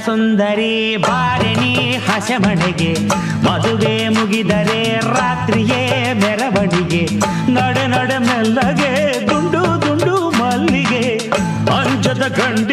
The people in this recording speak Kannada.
ಸುಂದರಿ ಬಾರಿಣಿ ಹಸೆಮಣೆಗೆ ಮದುವೆ ಮುಗಿದರೆ ರಾತ್ರಿಯೇ ಮೆರವಣಿಗೆ ನಡೆ ನಡೆ ಮೆಲ್ಲಗೆ ದುಂಡು ದುಂಡು ಮಲ್ಲಿಗೆ ಅಂಜದ ಗಂಡಿ